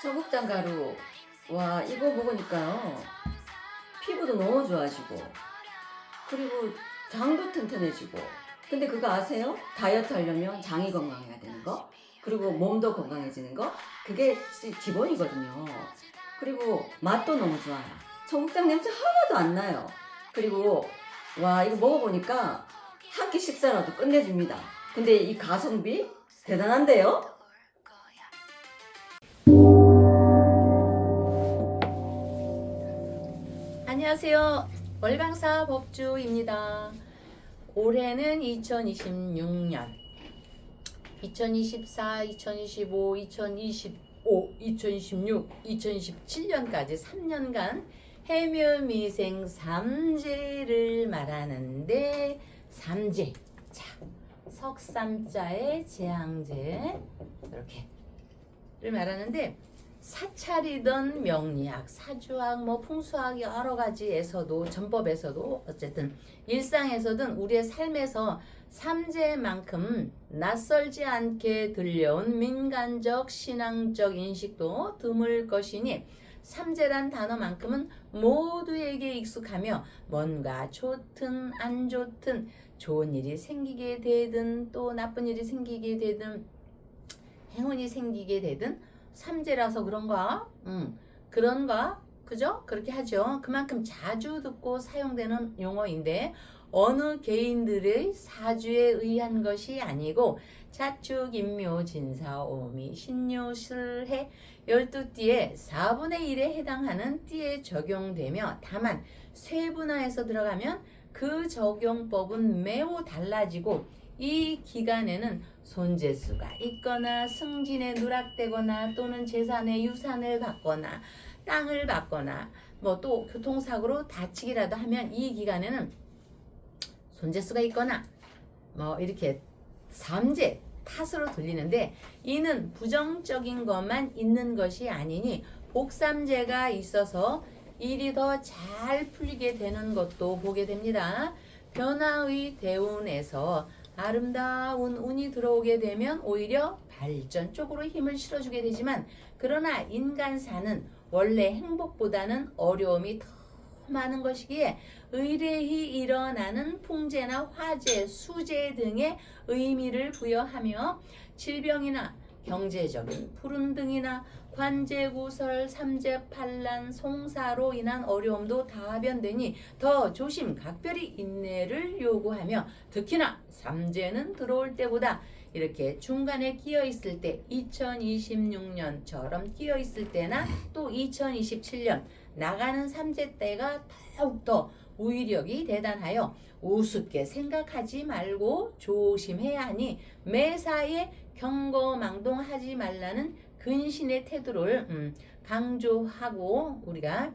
청국장 가루. 와, 이거 먹으니까요. 피부도 너무 좋아지고, 그리고 장도 튼튼해지고. 근데 그거 아세요? 다이어트 하려면 장이 건강해야 되는 거, 그리고 몸도 건강해지는 거. 그게 기본이거든요. 그리고 맛도 너무 좋아요. 청국장 냄새 하나도 안 나요. 그리고 와, 이거 먹어보니까 한 끼 식사라도 끝내줍니다. 근데 이 가성비 대단한데요? 안녕하세요. 월강사 법주입니다. 올해는 2026년, 2024, 2025, 2025, 2026, 2027년까지 3년간 해묘미생 삼재를 말하는데, 삼재, 자, 석삼자의 제항제, 이렇게를 말하는데, 사찰이든 명리학, 사주학, 풍수학 여러 가지에서도, 전법에서도, 어쨌든 일상에서든 우리의 삶에서 삼재만큼 낯설지 않게 들려온 민간적 신앙적 인식도 드물 것이니, 삼재란 단어만큼은 모두에게 익숙하며 뭔가 좋든 안 좋든, 좋은 일이 생기게 되든 또 나쁜 일이 생기게 되든 행운이 생기게 되든 삼재라서 그런가? 그런가? 그죠? 그렇게 하죠. 그만큼 자주 듣고 사용되는 용어인데, 어느 개인들의 사주에 의한 것이 아니고 자축, 인묘, 진사, 오미, 신유, 술해 12띠의 4분의 1에 해당하는 띠에 적용되며, 다만 세분화해서 들어가면 그 적용법은 매우 달라지고, 이 기간에는 손재수가 있거나 승진에 누락되거나 또는 재산의 유산을 받거나 땅을 받거나 또 교통사고로 다치기라도 하면, 이 기간에는 손재수가 있거나 이렇게 삼재 탓으로 들리는데, 이는 부정적인 것만 있는 것이 아니니 복삼재가 있어서 일이 더 잘 풀리게 되는 것도 보게 됩니다. 변화의 대운에서 아름다운 운이 들어오게 되면 오히려 발전 쪽으로 힘을 실어주게 되지만, 그러나 인간사는 원래 행복보다는 어려움이 더 많은 것이기에 의뢰히 일어나는 풍재나 화재, 수재 등의 의미를 부여하며, 질병이나 경제적인 불운등이나 관제구설, 삼재판란, 송사로 인한 어려움도 다변되니 더 조심 각별히 인내를 요구하며, 특히나 삼재는 들어올 때보다 이렇게 중간에 끼어 있을 때, 2026년처럼 끼어 있을 때나 또 2027년 나가는 삼재 때가 더욱더 우위력이 대단하여 우습게 생각하지 말고 조심해야 하니, 매사에 경거망동하지 말라는 근신의 태도를 강조하고, 우리가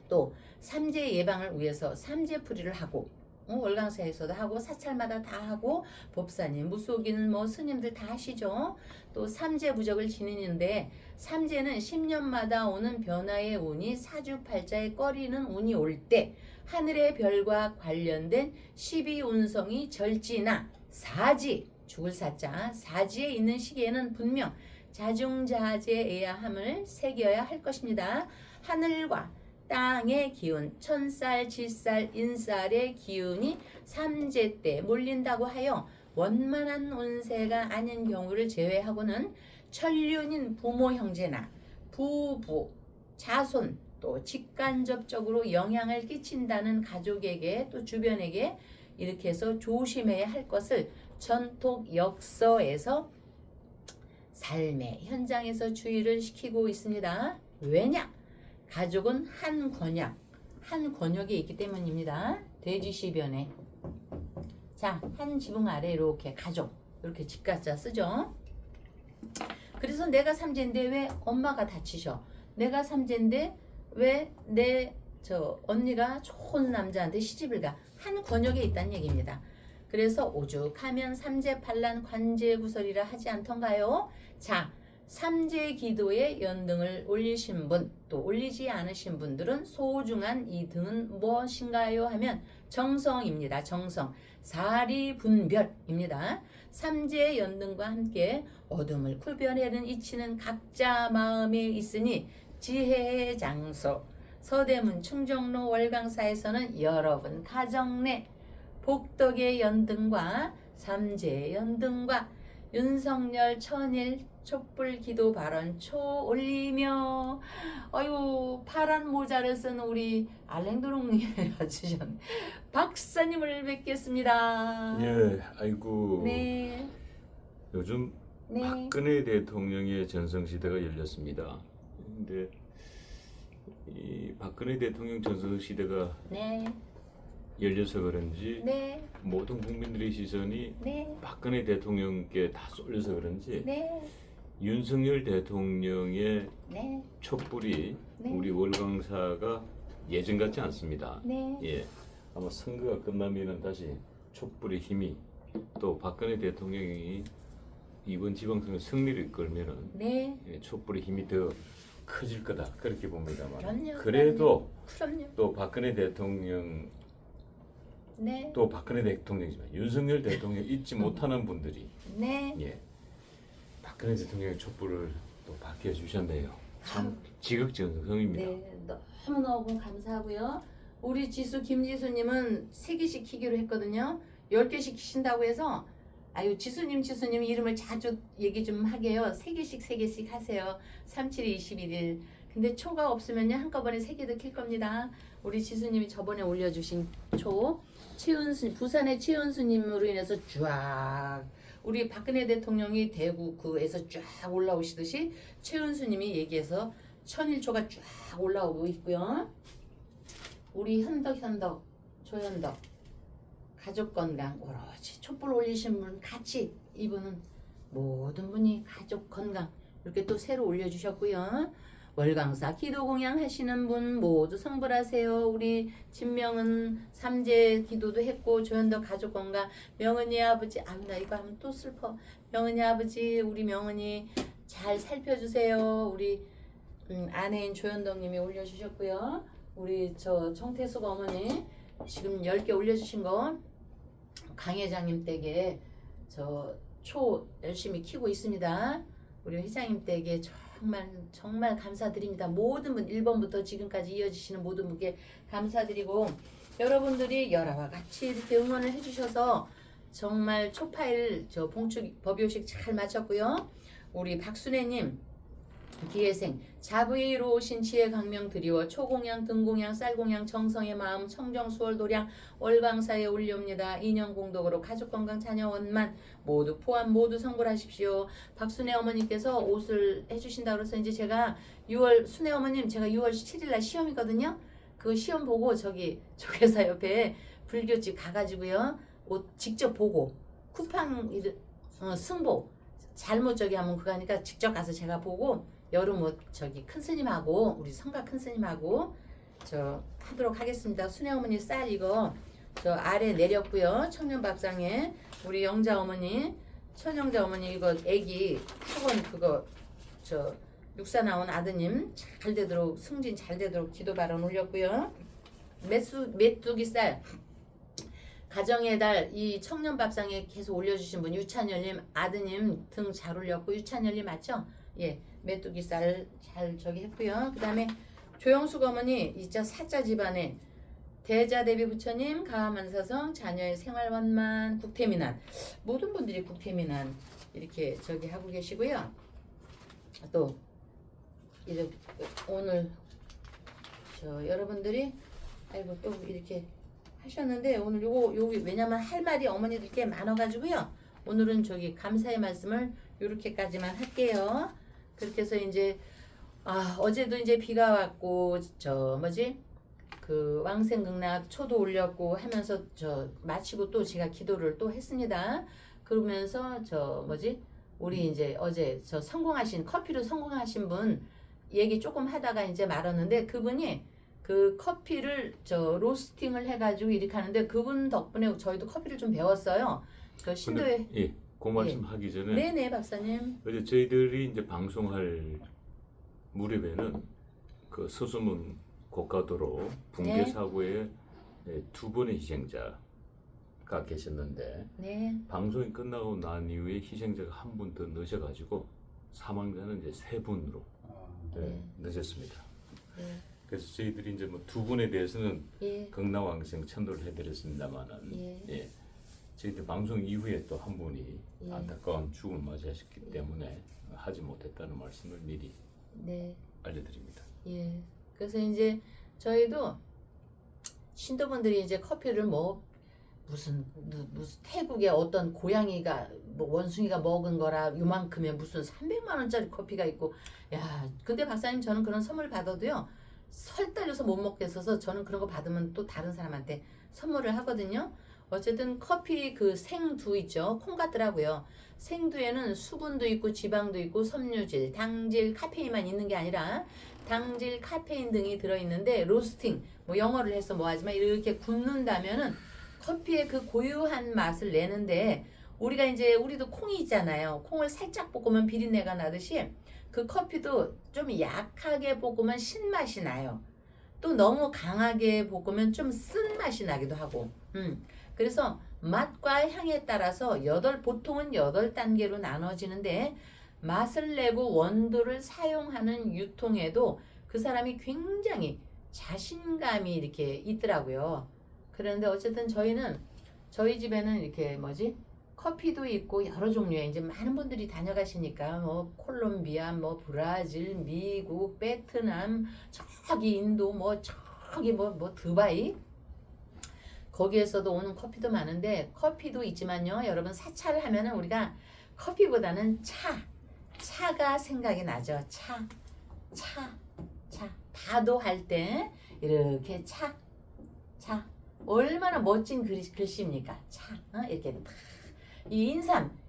또 삼재 예방을 위해서 삼재풀이를 하고, 월강사에서도 하고 사찰마다 다 하고, 법사님, 무속인, 스님들 다 하시죠. 또 삼재부적을 지니는데, 삼재는 10년마다 오는 변화의 운이 사주팔자에 꺼리는 운이 올 때, 하늘의 별과 관련된 12운성이 절지나 사지, 죽을 사자, 사지에 있는 시기에는 분명 자중자재해야 함을 새겨야 할 것입니다. 하늘과 땅의 기운, 천살, 지살, 인살의 기운이 삼재 때 몰린다고 하여 원만한 운세가 아닌 경우를 제외하고는 천륜인 부모 형제나 부부, 자손, 또 직간접적으로 영향을 끼친다는 가족에게 또 주변에게 이렇게 해서 조심해야 할 것을 전통 역서에서 삶의 현장에서 주의를 시키고 있습니다. 왜냐? 가족은 한 권역에 있기 때문입니다. 대지시변에. 자, 한 지붕 아래 이렇게 가족, 이렇게 집가자 쓰죠. 그래서 내가 삼재인데 왜 엄마가 다치셔? 내가 삼재인데 왜 내 언니가 좋은 남자한테 시집을 가? 한 권역에 있다는 얘기입니다. 그래서 오죽하면 삼재판란 관제구설이라 하지 않던가요? 자, 삼재 기도에 연등을 올리신 분, 또 올리지 않으신 분들은 소중한 이 등은 무엇인가요? 하면 정성입니다. 정성. 사리분별입니다. 삼재 연등과 함께 어둠을 구별해는 이치는 각자 마음에 있으니 지혜의 장소 서대문 충정로 월강사에서는 여러분 가정 내 복덕의 연등과 삼재 연등과 윤석열 천일 촛불 기도 발언 초 올리며 아유 파란 모자를 쓴 우리 알랭드롱님이 와주셨네. 박사님을 뵙겠습니다. 예, 아이고. 네. 요즘 네. 박근혜 대통령의 전성시대가 열렸습니다. 근데 이 박근혜 대통령 전성시대가 네. 열려서 그런지 네. 모든 국민들의 시선이 네. 박근혜 대통령께 다 쏠려서 그런지 네. 윤석열 대통령의 네. 촛불이 네. 우리 월광사가 예전 같지 않습니다. 네. 예, 아마 선거가 끝나면은 다시 촛불의 힘이 또 박근혜 대통령이 이번 지방선거 승리를 이끌면은 네. 예, 촛불의 힘이 더 커질 거다 그렇게 봅니다만. 그럼요. 그래도 그럼요. 또 박근혜 대통령 네. 또 박근혜 대통령이지만 윤석열 대통령 잊지 못하는 분들이 네. 예, 박근혜 대통령의 촛불을 또 밝혀 주셨네요. 참 지극정성입니다. 네, 너무너무 감사하고요. 우리 지수 김지수님은 3개씩 키기로 했거든요. 10개씩 키신다고 해서 아유 지수님 이름을 자주 얘기 좀 하게요. 3개씩 하세요. 37이 21일. 근데 초가 없으면요 한꺼번에 3개도 킬 겁니다. 우리 지수님이 저번에 올려주신 초 최은수 부산의 최은수님으로 인해서 쫙 우리 박근혜 대통령이 대구에서 쫙 올라오시듯이 최은수님이 얘기해서 천일초가 쫙 올라오고 있고요. 우리 현덕 조현덕 가족 건강 오로지 촛불 올리신 분 같이 이분은 모든 분이 가족 건강 이렇게 또 새로 올려주셨고요. 월강사 기도 공양 하시는 분 모두 성불하세요. 우리 진명은 삼재 기도도 했고 조현덕 가족 건강 명은이 아버지 나 이거 하면 또 슬퍼. 명은이 아버지 우리 명은이 잘 살펴주세요. 우리 아내인 조현덕님이 올려주셨고요. 우리 저 정태숙 어머니 지금 10개 올려주신 거 강 회장님 댁에 저 초 열심히 키우고 있습니다. 우리 회장님 댁에 정말 감사드립니다. 모든 분 1번부터 지금까지 이어지시는 모든 분께 감사드리고 여러분들이 열화와 같이 이렇게 응원을 해주셔서 정말 초파일 저 봉축 법요식 잘 마쳤고요. 우리 박순애님 기회생 자부의로 오신 지혜 강명 드리워 초공양 등공양 쌀공양 정성의 마음 청정수월도량 월광사에 올려옵니다. 인연공덕으로 가족건강 자녀원만 모두 포함 모두 성불하십시오. 박순애 어머니께서 옷을 해주신다고 해서 이제 제가 6월 순애 어머님 제가 6월 7일날 시험이거든요. 그 시험 보고 저기 조계사 옆에 불교집 가가지고요 옷 직접 보고 쿠팡 승보 잘못 저기 하면 그거 하니까 직접 가서 제가 보고 여름 옷 저기 큰 스님하고 우리 성가 큰 스님하고 저 하도록 하겠습니다. 순애 어머니 쌀 이거 저 아래 내렸고요. 청년밥상에 우리 영자 어머니 천영자 어머니 이거 애기 학원 그거 저 육사 나온 아드님 잘 되도록 승진 잘 되도록 기도 발언 올렸고요. 메뚜기 쌀 가정의 달 이 청년밥상에 계속 올려주신 분 유찬열님 아드님 등 잘 올렸고 유찬열님 맞죠? 예. 메뚜기 쌀 잘 저기 했고요. 그 다음에 조영숙 어머니 이자 사자 집안에 대자 대비 부처님 가만사성 자녀의 생활원만 국태민안 모든 분들이 국태민안 이렇게 저기 하고 계시고요. 또 이렇게 오늘 저 여러분들이 아이고 또 이렇게 하셨는데 오늘 요거 왜냐면 할 말이 어머니들께 많아가지고요. 오늘은 저기 감사의 말씀을 요렇게까지만 할게요. 그렇게 해서 이제 어제도 이제 비가 왔고 저 뭐지 그 왕생극락 초도 올렸고 하면서 저 마치고 또 제가 기도를 또 했습니다. 그러면서 저 뭐지 우리 이제 어제 저 성공하신 커피로 성공하신 분 얘기 조금 하다가 이제 말았는데 그분이 그 커피를 저 로스팅을 해가지고 이렇게 하는데 그분 덕분에 저희도 커피를 좀 배웠어요. 그 신도에 예, 그 말씀 하기 전에 네네 박사님. 어제 저희들이 이제 방송할 무렵에는 그 서수문 고가도로 붕괴 네. 사고의 2번의 희생자 계셨는데 네. 방송이 끝나고 난 이후에 희생자가 한 분 더 넣으셔가지고 사망자는 이제 3분으로 늦었습니다. 네. 그래서 저희들이 이제 뭐 2분에 대해서는 예. 극락왕생 천도를 해드렸습니다만은 예. 저희들 방송 이후에 또 한 분이 예. 안타까운 죽음을 맞이하셨기 때문에 하지 못했다는 말씀을 미리 네. 알려드립니다. 예. 그래서 이제 저희도 신도분들이 이제 커피를 뭐 무슨 태국의 어떤 고양이가 뭐 원숭이가 먹은 거라 요만큼의 무슨 300만 원짜리 커피가 있고, 야 근데 박사님 저는 그런 선물 받아도요 설 딸려서 못 먹겠어서 저는 그런 거 받으면 또 다른 사람한테 선물을 하거든요. 어쨌든 커피 그 생두 있죠, 콩 같더라고요. 생두에는 수분도 있고 지방도 있고 섬유질, 당질, 카페인만 있는 게 아니라 당질, 카페인 등이 들어있는데 로스팅, 뭐 영어를 해서 뭐 하지만 이렇게 굽는다면은 커피의 그 고유한 맛을 내는데, 우리가 이제 우리도 콩이 있잖아요. 콩을 살짝 볶으면 비린내가 나듯이 그 커피도 좀 약하게 볶으면 신맛이 나요. 또 너무 강하게 볶으면 좀 쓴맛이 나기도 하고. 그래서 맛과 향에 따라서 보통은 8단계로 나눠지는데, 맛을 내고 원두를 사용하는 유통에도 그 사람이 굉장히 자신감이 이렇게 있더라고요. 그런데 어쨌든 저희 집에는 이렇게 커피도 있고 여러 종류의 이제 많은 분들이 다녀가시니까 뭐 콜롬비아, 뭐 브라질, 미국, 베트남, 저기 인도, 저기 두바이, 거기에서도 오는 커피도 많은데, 커피도 있지만요 여러분, 사차를 하면은 우리가 커피보다는 차가 생각이 나죠. 차 다도할 때 이렇게 차 얼마나 멋진 글씨입니까? 이렇게 이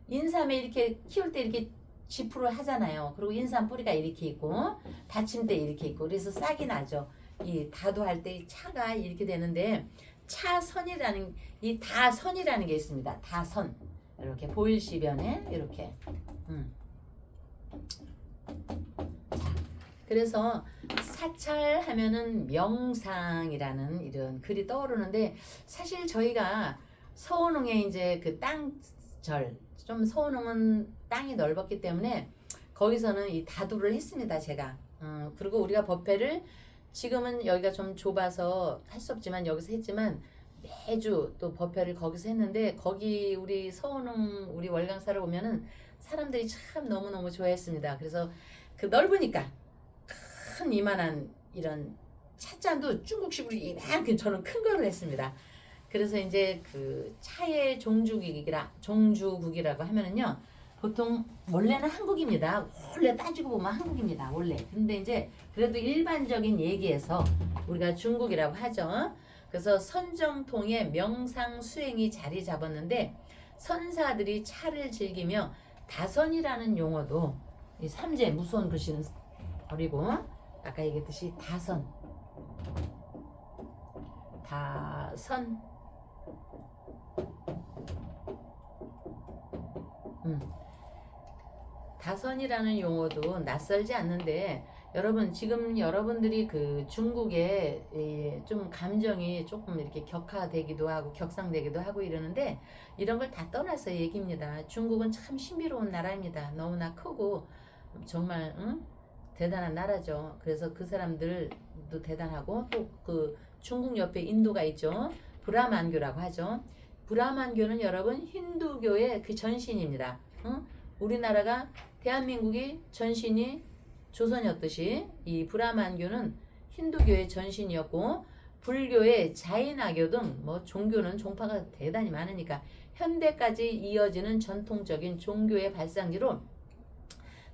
인삼에 이렇게 키울 때 이렇게 지프로 하잖아요. 그리고 인삼 뿌리가 이렇게 있고 받침대 이렇게 있고, 그래서 싹이 나죠. 이 다도할 때 차가 이렇게 되는데, 이 다선이라는 게 있습니다. 다선, 이렇게 보일시변에 이렇게. 자, 그래서 사찰하면은 명상이라는 이런 글이 떠오르는데, 사실 저희가 서원흥에 이제 그 좀 서원흥은 땅이 넓었기 때문에 거기서는 이 다도를 했습니다, 제가. 그리고 우리가 법회를 지금은 여기가 좀 좁아서 할 수 없지만 여기서 했지만, 매주 또 법회를 거기서 했는데, 거기 우리 서원흥 우리 월강사를 보면은 사람들이 참 너무너무 좋아했습니다. 그래서 그 넓으니까 큰 이만한 이런 찻잔도 중국식으로 이만큼 저는 큰 거를 했습니다. 그래서 이제 그 차의 종주국이라고 하면은요, 보통 원래는 한국입니다. 원래 따지고 보면 한국입니다. 원래. 근데 이제 그래도 일반적인 얘기에서 우리가 중국이라고 하죠. 그래서 선정통에 명상 수행이 자리 잡았는데, 선사들이 차를 즐기며 다선이라는 용어도, 이 삼재 무서운 글씨는 버리고 아까 얘기했듯이 다선 다선이라는 용어도 낯설지 않는데, 여러분 지금 여러분들이 그 중국에 좀 감정이 조금 이렇게 격화되기도 하고 격상되기도 하고 이러는데, 이런 걸 다 떠나서 얘기입니다. 중국은 참 신비로운 나라입니다. 너무나 크고 정말 대단한 나라죠. 그래서 그 사람들도 대단하고, 또 그 중국 옆에 인도가 있죠. 브라만교라고 하죠. 브라만교는 여러분 힌두교의 그 전신입니다. 우리나라가 대한민국이 전신이 조선이었듯이 이 브라만교는 힌두교의 전신이었고, 불교의 자인화교 등 뭐 종교는 종파가 대단히 많으니까 현대까지 이어지는 전통적인 종교의 발상지로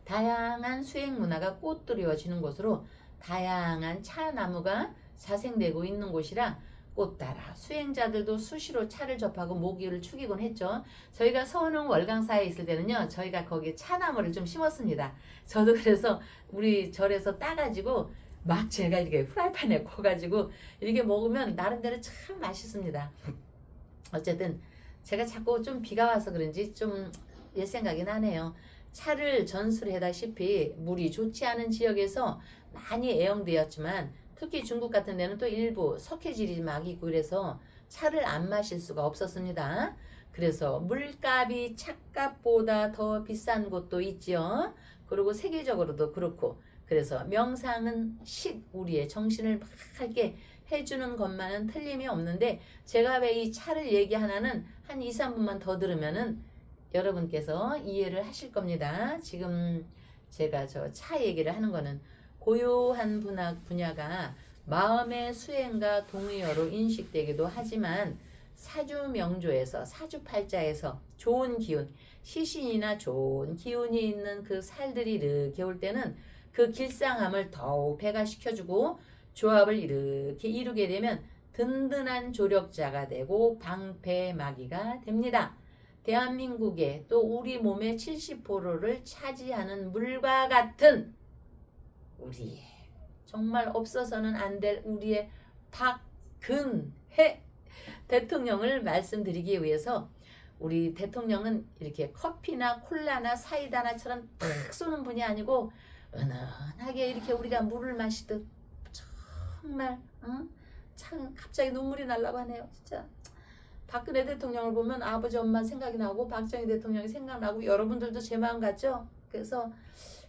다양한 수행 문화가 꽃드리워지는 곳으로 다양한 차나무가 자생되고 있는 곳이라 꽃 따라 수행자들도 수시로 차를 접하고 모기를 축이곤 했죠. 저희가 서원흥 월강사에 있을 때는요, 저희가 거기 차나무를 좀 심었습니다. 저도 그래서 우리 절에서 따가지고 막 제가 이렇게 프라이팬에 구워가지고 이렇게 먹으면 나름대로 참 맛있습니다. 어쨌든 제가 자꾸 좀 비가 와서 그런지 좀 옛 생각이 나네요. 차를 전술해다시피 물이 좋지 않은 지역에서 많이 애용되었지만, 특히 중국 같은 데는 또 일부 석회질이 막 있고 이래서 차를 안 마실 수가 없었습니다. 그래서 물값이 차값보다 더 비싼 곳도 있지요. 그리고 세계적으로도 그렇고, 그래서 명상은 우리의 정신을 맑게 해주는 것만은 틀림이 없는데, 제가 왜 이 차를 얘기하나는 한 2, 3분만 더 들으면은 여러분께서 이해를 하실 겁니다. 지금 제가 저 차 얘기를 하는 거는 고요한 분야가 마음의 수행과 동의어로 인식되기도 하지만, 사주명조에서 사주팔자에서 좋은 기운, 시신이나 좋은 기운이 있는 그 살들이 이렇게 올 때는 그 길상함을 더욱 배가시켜주고, 조합을 이렇게 이루게 되면 든든한 조력자가 되고 방패막이가 됩니다. 대한민국의 또 우리 몸의 70%를 차지하는 물과 같은 우리의 정말 없어서는 안 될 우리의 박근혜 대통령을 말씀드리기 위해서, 우리 대통령은 이렇게 커피나 콜라나 사이다나처럼 탁 쏘는 분이 아니고 은은하게 이렇게 우리가 물을 마시듯, 정말 참 갑자기 눈물이 나려고 하네요. 진짜 박근혜 대통령을 보면 아버지 엄마 생각이 나고 박정희 대통령이 생각나고, 여러분들도 제 마음 같죠? 그래서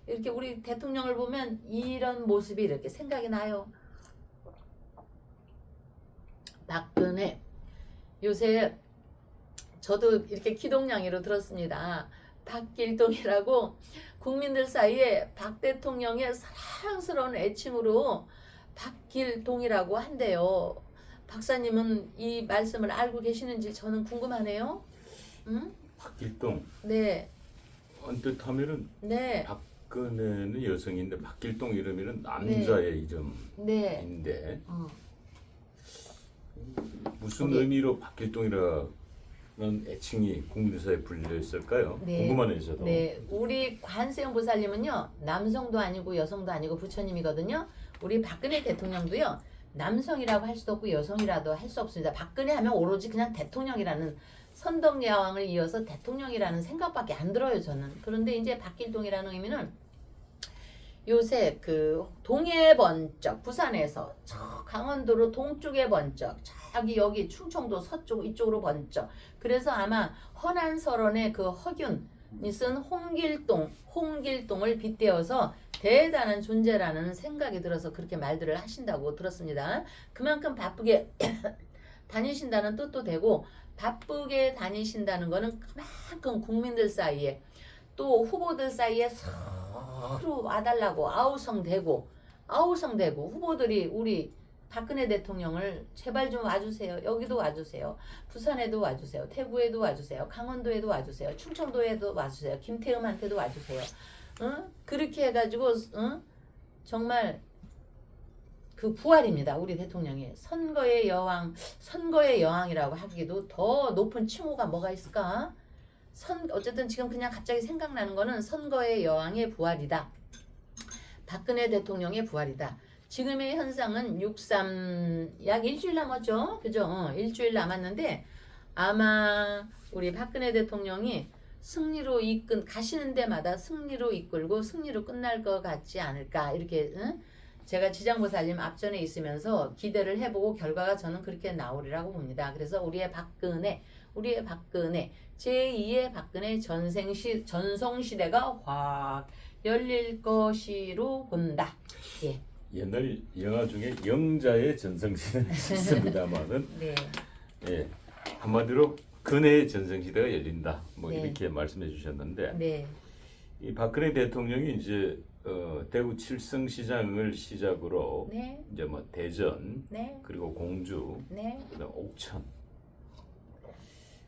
이렇게 우리 대통령을 보면 이런 모습이 이렇게 생각이 나요. 박근혜, 요새 저도 이렇게 기동량이로 들었습니다. 박길동이라고 국민들 사이에 박 대통령의 사랑스러운 애칭으로 박길동이라고 한대요. 박사님은 이 말씀을 알고 계시는지 저는 궁금하네요. 응? 박길동. 네. 언뜻 하면은 네. 박근혜는 여성인데 박길동 이름이는 남자의 네. 이름인데 무슨 거기- 의미로 박길동이라는 애칭이 국민사에 불렸을까요? 네. 궁금하네요, 저도. 네, 우리 관세음 보살님은요, 남성도 아니고 여성도 아니고 부처님이거든요. 우리 박근혜 대통령도요, 남성이라고 할 수도 없고 여성이라도 할 수 없습니다. 박근혜 하면 오로지 그냥 대통령이라는 선덕여왕을 이어서 대통령이라는 생각밖에 안 들어요, 저는. 그런데 이제 박길동이라는 의미는 요새 그 동해 번쩍, 부산에서 저 강원도로 동쪽에 번쩍, 저기 여기 충청도 서쪽 이쪽으로 번쩍, 그래서 아마 허난설원의 그 허균이 쓴 홍길동을 빗대어서 대단한 존재라는 생각이 들어서 그렇게 말들을 하신다고 들었습니다. 그만큼 바쁘게 다니신다는 뜻도 되고, 바쁘게 다니신다는 거는 그만큼 국민들 사이에 또 후보들 사이에 서로 와달라고 아우성대고 후보들이 우리 박근혜 대통령을 제발 좀 와주세요. 여기도 와주세요. 부산에도 와주세요. 대구에도 와주세요. 강원도에도 와주세요. 충청도에도 와주세요. 김태흠한테도 와주세요. 그렇게 해가지고 정말 그 부활입니다. 우리 대통령이 선거의 여왕이라고 하기도 더 높은 칭호가 뭐가 있을까? 어쨌든 지금 그냥 갑자기 생각나는 거는 선거의 여왕의 부활이다. 박근혜 대통령의 부활이다. 지금의 현상은 6.3 약 일주일 남았죠? 그죠? 일주일 남았는데 아마 우리 박근혜 대통령이 승리로 가시는 데마다 승리로 이끌고 승리로 끝날 것 같지 않을까, 이렇게 제가 지장보살님 앞전에 있으면서 기대를 해보고 결과가 저는 그렇게 나오리라고 봅니다. 그래서 우리의 박근혜 제2의 박근혜 전성시대가 확 열릴 것이로 본다. 예. 옛날 영화 중에 영자의 전성시대는 있습니다만은 네. 예, 한마디로 근혜의 전성시대가 열린다. 뭐 네. 이렇게 말씀해 주셨는데 네. 이 박근혜 대통령이 이제 대구 칠성시장을 시작으로 네. 이제 뭐 대전 네. 그리고 공주 네. 그다음 옥천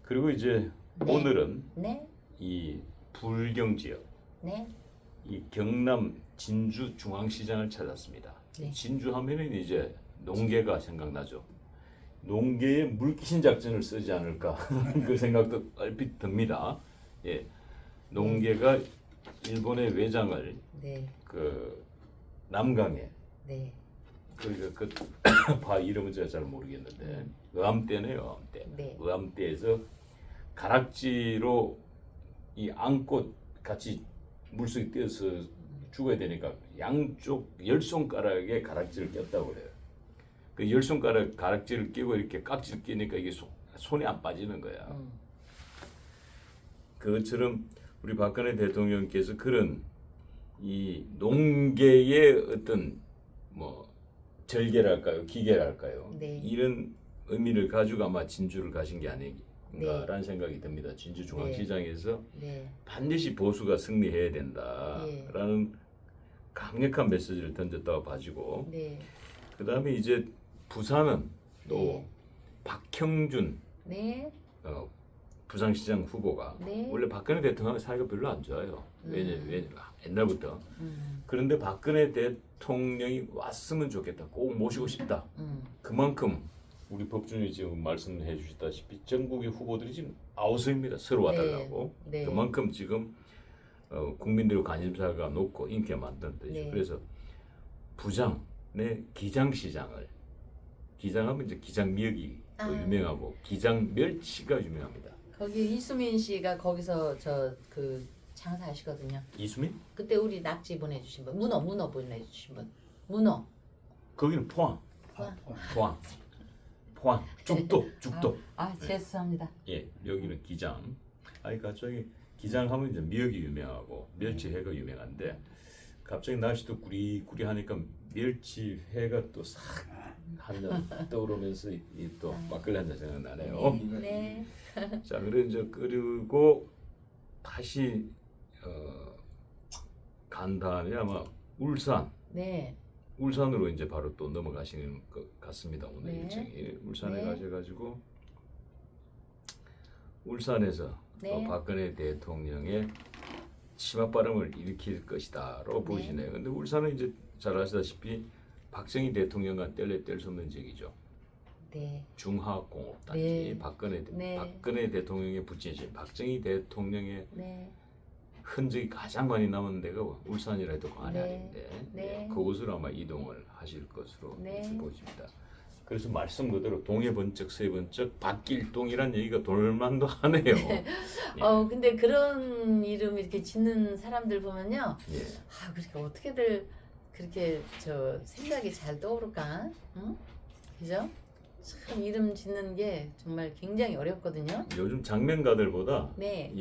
그리고 이제 네. 오늘은 네. 이 불경 지역 네. 이 경남 진주 중앙시장을 찾았습니다. 네. 진주 하면은 이제 농계가 생각나죠. 농계에 물귀신 작전을 쓰지 않을까 그 생각도 얼핏 듭니다. 예, 농계가 일본의 외장을 네. 그 남강에 네. 바 이름은 제가 잘 모르겠는데 의암대네요. 의암대. 네. 의암대에서 가락지로 이 앙꽃 같이 물속에 뛰어서 죽어야 되니까 양쪽 10손가락에 가락지를 꼈다고 그래요. 그 열 손가락 가락지를 끼고 이렇게 깍지를 끼니까 이게 손이 안 빠지는 거야. 그것처럼 우리 박근혜 대통령께서 그런 이 농계의 어떤 뭐 절개랄까요, 기계랄까요, 네. 이런 의미를 가지고 아마 진주를 가신 게 아닌가라는 네. 생각이 듭니다. 진주 중앙시장에서 네. 반드시 보수가 승리해야 된다라는 강력한 메시지를 던졌다고 봐지고, 네. 그 다음에 이제 부산은 또 네. 박형준 네. 부산시장 후보가 네. 원래 박근혜 대통령 사이가 별로 안 좋아요. 왜냐 옛날부터. 음. 그런데 박근혜 대통령이 왔으면 좋겠다, 꼭 모시고 싶다. 그만큼 우리 법준이 지금 말씀해 주셨다시피 전국의 후보들이 지금 아우성입니다. 서로 와달라고. 네. 그만큼 지금 국민들의 관심사가 높고 인기가 많다는 뜻이죠. 네. 그래서 부장의 기장시장을, 기장하면 이제 기장미역이 또 유명하고 기장멸치가 유명합니다. 거기 이수민 씨가 거기서 저 그 장사하시거든요. 이수민? 그때 우리 낙지 보내주신 분, 문어 보내주신 분, 문어. 거기는 포항. 죽도. 죄송합니다. 예, 여기는 기장. 아니 갑자기 기장하면 이제 미역이 유명하고 멸치회가 유명한데, 갑자기 날씨도 구리구리 하니까 멸치회가 또 싹 한 잔 떠오르면서 또 막걸리 한 잔 생각나네요. 네. 자, 그리고 다시 간 다음에 아마 네. 울산으로 이제 바로 또 넘어가시는 것 같습니다. 오늘 네. 일정이 울산에 네. 가셔가지고 울산에서 네. 박근혜 대통령의 치맛바람을 일으킬 것이다라고 보시네요. 근데 울산은 이제 잘 아시다시피 박정희 대통령과 뗄래 뗄 수 없는 지역이죠. 네. 중화공업단지. 네. 박근혜 대통령의 부친이신 박정희 대통령의 네. 흔적이 가장 많이 남은 데가 울산이라 해도 과언이 네. 아닌데, 네. 그곳으로 아마 이동을 하실 것으로 네. 이렇게 보입니다. 그래서 말씀 그대로 동해 번쩍 서해 번쩍 박길동이란 얘기가 돌만도 하네요. 예. 근데 그런 이름 이렇게 짓는 사람들 보면요. 예. 그러니까 어떻게들 그렇게 저 생각이 잘 떠오를까? 응? 그죠? 참 이름 짓는 게 정말 굉장히 어렵거든요. 요즘 장면가들보다 네.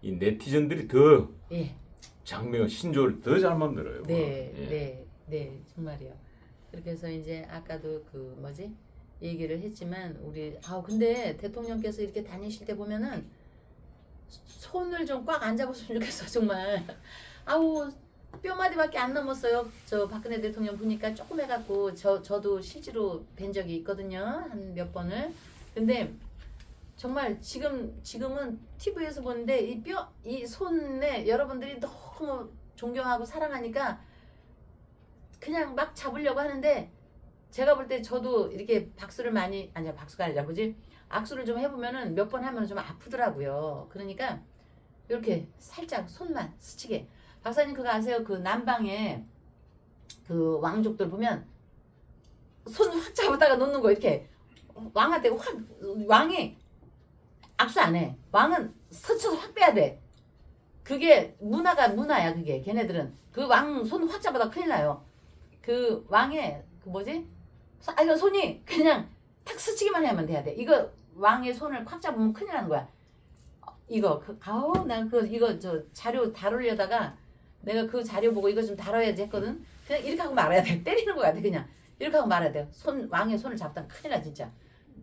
이 네티즌들이 더 예. 장면 신조를 더 잘 만들어요. 네. 예. 네. 정말이요. 그렇게 해서 이제 아까도 그 뭐지? 얘기를 했지만 근데 대통령께서 이렇게 다니실 때 보면은 손을 좀 꽉 안 잡았으면 좋겠어 정말. 뼈마디밖에 안 넘었어요. 저 박근혜 대통령 보니까 조금 해갖고 저도 실제로 뵌 적이 있거든요. 한 몇 번을. 근데 정말 지금은 TV에서 보는데 이 손에 여러분들이 너무 존경하고 사랑하니까 그냥 막 잡으려고 하는데, 제가 볼 때 저도 이렇게 박수가 아니라 뭐지? 악수를 좀 해보면은 몇 번 하면 좀 아프더라고요. 그러니까 이렇게 살짝 손만 스치게. 박사님 그거 아세요? 그 남방에 그 왕족들 보면 손 확 잡았다가 놓는 거 이렇게 왕한테 왕이 악수 안 해. 왕은 스쳐서 확 빼야 돼. 그게 문화야 그게. 걔네들은 그 왕 손 확 잡아다 큰일 나요. 그 왕의 그 뭐지? 이거 손이 그냥 탁 스치기만 하면 돼야 돼. 이거 왕의 손을 콱 잡으면 큰일 나는 거야. 이거 저 자료 다루려다가 내가 그 자료 보고 이거 좀 다뤄야지 했거든. 그냥 이렇게 하고 말아야 돼. 때리는 거 같아 그냥. 이렇게 하고 말아야 돼. 왕의 손을 잡다가 큰일 나 진짜.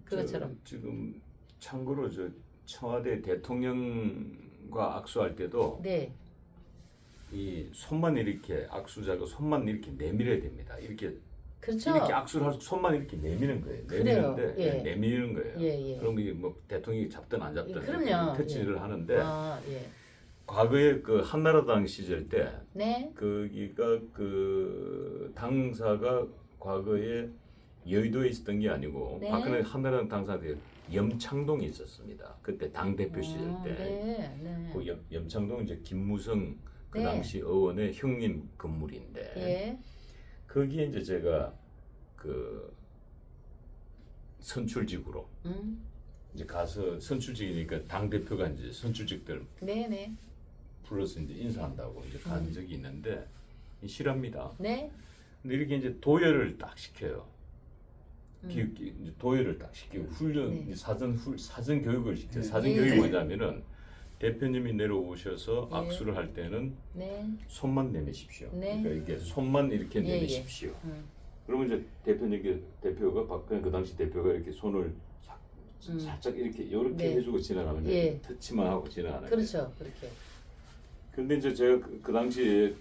그것처럼. 지금 참고로 저 청와대 대통령과 악수할 때도 네. 이 손만 이렇게 악수자가 손만 이렇게 내밀어야 됩니다. 이렇게 그렇죠. 악수를 할 손만 이렇게 내미는 거예요. 그래요. 내미는데 예. 내미는 거예요. 예. 그럼 이게 뭐 대통령이 잡든 안 잡든 그럼요. 터치를 하는데, 예. 과거에 그 한나라당 시절 때 네. 거기가 그 당사가 과거에 여의도에 있었던 게 아니고 네. 박근혜 한나라당 당사한테 염창동에 있었습니다. 그때 당 대표 시절 때. 네. 그 염창동 이제 김무성 그 네. 당시 의원의 형님 건물인데, 예. 거기에 이제 제가 그 선출직으로 이제 가서, 선출직이니까 당 대표가 이제 선출직들 네. 불러서 이제 인사한다고 이제 간 적이 있는데 실합니다. 네. 근데 이렇게 이제 도열을 딱 시켜요. 이제 도열을 딱 시키고 훈련 네. 사전 교육을 시켜. 네. 사전 예. 교육이 뭐냐면은 대표님이 내려오셔서 예. 악수를 할 때는 네. 손만 내미십시오. 네. 그러니까 이게 손만 이렇게 예, 예. 내미십시오. 음. 그러면 이제 대표가 박근혜 그 당시 대표가 이렇게 손을 살짝 이렇게 네. 해주고 지나가면 예. 터치만 하고 지나가는 거예요. 그렇죠. 그렇게. 근데 이제 제가 그 당시에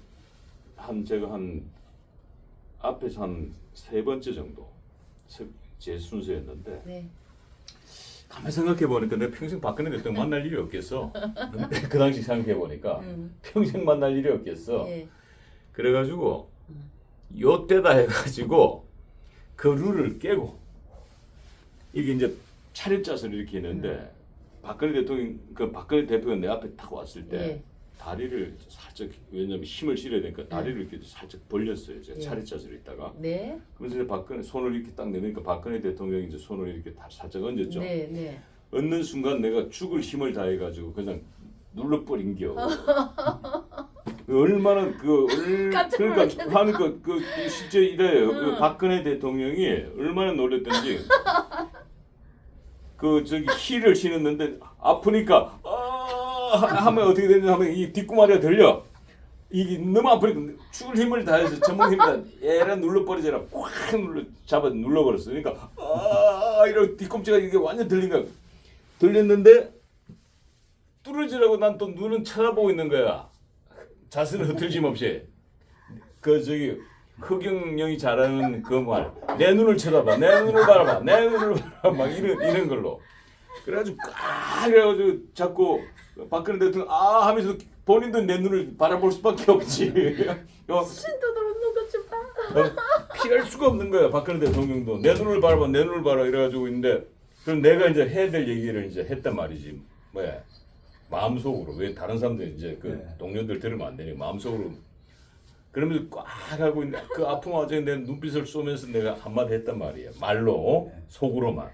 제가 한 앞에서 한 세 번째 정도 제 순서였는데 네. 가만 생각해 보니까 내가 평생 박근혜 대통령 만날 일이 없겠어. 근데 그 당시 생각해 보니까 평생 만날 일이 없겠어. 예. 그래가지고 요때다 해가지고 그 룰을 깨고 이게 이제 차렷 자세를 이렇게 했는데 박근혜 대표가 내 앞에 딱 왔을 때 예. 다리를 살짝 왜냐면 힘을 실어야 되니까 다리를 이렇게 살짝 벌렸어요. 제가 예. 차렷 자세로 있다가 네. 그래서 이제 박근혜 손을 이렇게 딱 내니까 박근혜 대통령이 이제 손을 이렇게 살짝 얹었죠. 네. 네. 얹는 순간 내가 죽을 힘을 다해가지고 그냥 눌러버린겨. 얼마나 깜짝 그러니까 하는 그 실제 이래요. 그 박근혜 대통령이 얼마나 놀랬던지 그 저기 힐을 신었는데 아프니까 하면 어떻게 되냐 하면 이 뒷구마리가 들려. 이게 너무 아프니까 죽을 힘을 다해서 전문 힘을 다 얘랑 눌러버리잖아. 꽉 눌러버렸어. 그러니까 이런 뒤꿈치가 이게 완전 들린 거야. 들렸는데 뚫어지라고 난 또 눈은 쳐다보고 있는 거야. 자세는 흐트러짐 없이. 그 저기 흑영영이 잘하는 그 말. 내 눈을 쳐다봐. 내 눈을 바라봐. 내 눈을 바라봐. 막 이런 걸로. 그래가지고 그래가지고 자꾸 박근혜 대통령 하면서 본인도 내 눈을 바라볼 수밖에 없지. 신도들 웃는 것 좀 봐. 피할 수가 없는 거야. 박근혜 대통령도 내 눈을 바라봐, 내 눈을 바라 이래가지고 있는데 그럼 내가 이제 해야 될 얘기를 이제 했단 말이지. 뭐야? 마음속으로 왜 다른 사람들 이제 그 네. 동료들 들으면 안 되니까 마음속으로 그러면서 꽉 하고 있는데 그 아픈 와중에 내 눈빛을 쏘면서 내가 한마디 했단 말이야. 말로 네. 속으로만.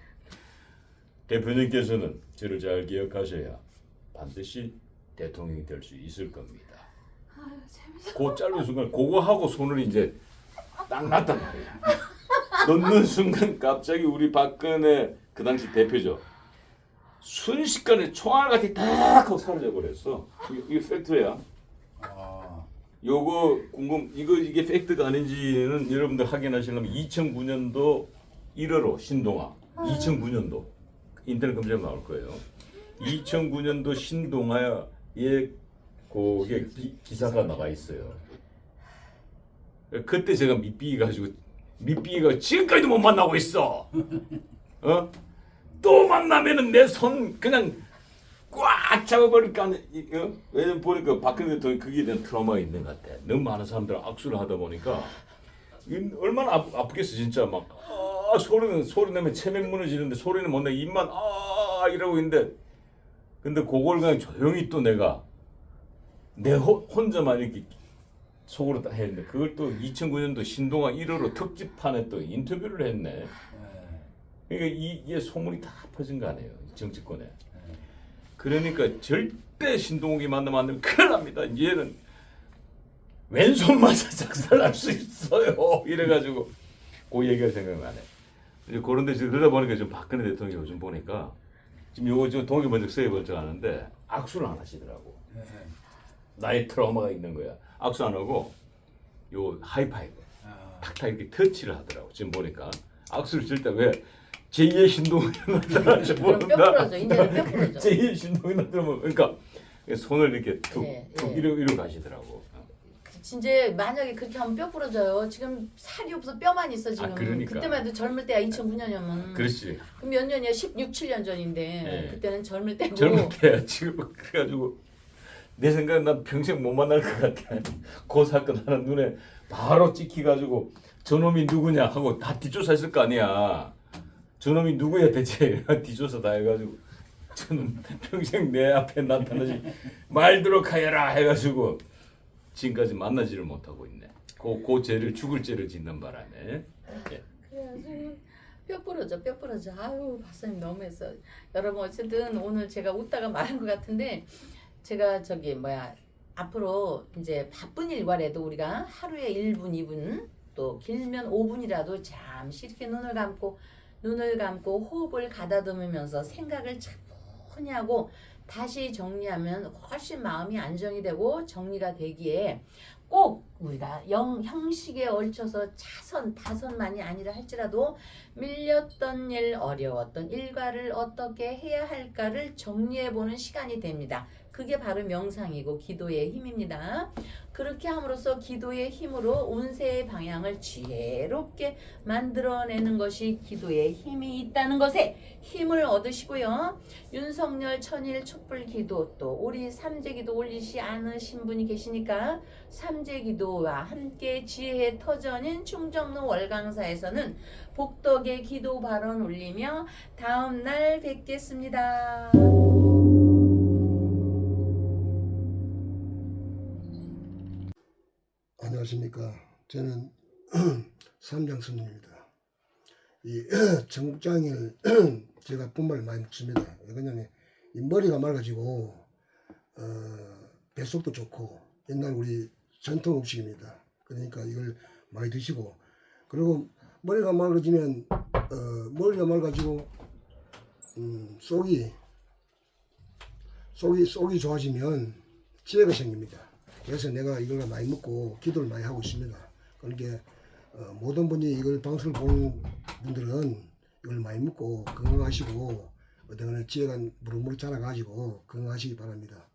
대표님께서는 저를 잘 기억하셔야 반드시 대통령이 될 수 있을 겁니다. 아유, 재밌어. 그 짧은 순간 그거 하고 손을 이제 딱 놨단 말이야. 넣는 순간 갑자기 우리 박근혜 그 당시 대표죠. 순식간에 총알같이 딱 하고 사라져 버렸어. 이게 팩트야. 아, 요거 이게 팩트가 아닌지는 여러분들 확인하시려면 2009년도 1월호 신동아 2009년도 인터넷 검색하면 나올 거예요. 2009년도 신동아에 그게 기사가 나가 있어요. 그때 제가 밑비가 지금까지도 못 만나고 있어. 또 만나면은 내 손 그냥 꽉 잡아버릴까. 왜냐면 보니까 박근혜 대통령 그게 대한 트라우마가 있는 것 같아. 너무 많은 사람들 악수를 하다 보니까 얼마나 아프겠어 진짜 막 소리 내면 체면 무너지는데 소리는 못 내. 입만 이러고 있는데 근데 그걸 그냥 조용히 또 내가 혼자만 이렇게 속으로 딱 했는데 그걸 또 2009년도 신동아 1호로 특집판에 또 인터뷰를 했네. 네. 그러니까 이게 소문이 다 퍼진 거 아니에요 정치권에. 그러니까 절대 신동욱이 만나면 안 되면 큰일 납니다. 얘는 왼손 맞아 작살날 수 있어요. 이래가지고 그 얘기가 생각나네. 이제 그런데 지금 그러다 보니까 지금 박근혜 대통령이 요즘 보니까 지금 요거 지금 동해번쩍 서해번쩍 하는데 악수를 안 하시더라고. 네. 나의 트라우마가 있는 거야. 악수 안 하고 요 하이파이브 아, 탁탁 이렇게 터치를 하더라고. 지금 보니까 악수를 칠 때 왜 제2의 신동이 나타나죠. 그럼 뼈 부러져. 이제는 뼈 부러져. 제2의 신동이 나타나면 그러니까 손을 이렇게 툭 예, 예. 이러고 가시더라고. 진짜 만약에 그렇게 하면 뼈 부러져요. 지금 살이 없어 뼈만 있어 지금. 그러니까. 그때만 해도 젊을 때야 2009년이면. 그렇지. 그럼 몇 년이야? 16, 17년 전인데 예. 그때는 젊을 때고. 젊을 때야 지금 그래가지고 내 생각엔 난 평생 못 만날 것 같아. 그 사건 하나 눈에 바로 찍혀가지고 저놈이 누구냐 하고 다 뒷조사했을 거 아니야. 저놈이 누구야 대체 뒷조사 다 해가지고 저는 평생 내 앞에 나타나지 말도록 하여라 해가지고 지금까지 만나지를 못하고 있네. 그 죄를 죽을 죄를 짓는 바람에. 예. 그래가지고 뼈 부러져. 아유 박사님 너무했어. 여러분 어쨌든 오늘 제가 웃다가 말한 것 같은데 제가 앞으로 이제 바쁜 일과라도 우리가 하루에 1분, 2분 또 길면 5분이라도 잠시 이렇게 눈을 감고 눈을 감고 호흡을 가다듬으면서 생각을 차분히 하고 다시 정리하면 훨씬 마음이 안정이 되고 정리가 되기에 꼭 우리가 형식에 얽혀서 차선, 다선만이 아니라 할지라도 밀렸던 일, 어려웠던 일과를 어떻게 해야 할까를 정리해보는 시간이 됩니다. 그게 바로 명상이고 기도의 힘입니다. 그렇게 함으로써 기도의 힘으로 운세의 방향을 지혜롭게 만들어내는 것이 기도의 힘이 있다는 것에 힘을 얻으시고요. 윤석열 천일 촛불 기도 또 우리 삼재기도 올리시 않으신 분이 계시니까 삼재기도와 함께 지혜의 터전인 충정로 월강사에서는 복덕의 기도 발언 올리며 다음 날 뵙겠습니다. 안녕하십니까. 저는 삼장 스님입니다. 이 청국장을 제가 분말을 많이 먹습니다. 왜냐면 이 머리가 맑아지고 뱃속도 좋고 옛날 우리 전통 음식입니다. 그러니까 이걸 많이 드시고 그리고 머리가 맑아지면 머리가 맑아지고 속이 좋아지면 지혜가 생깁니다. 그래서 내가 이걸 많이 먹고 기도를 많이 하고 있습니다. 그러니까 모든 분이 이걸 방송을 보는 분들은 이걸 많이 먹고 건강하시고 어떤 지혜가 무럭무럭 자라가지고 건강하시기 바랍니다.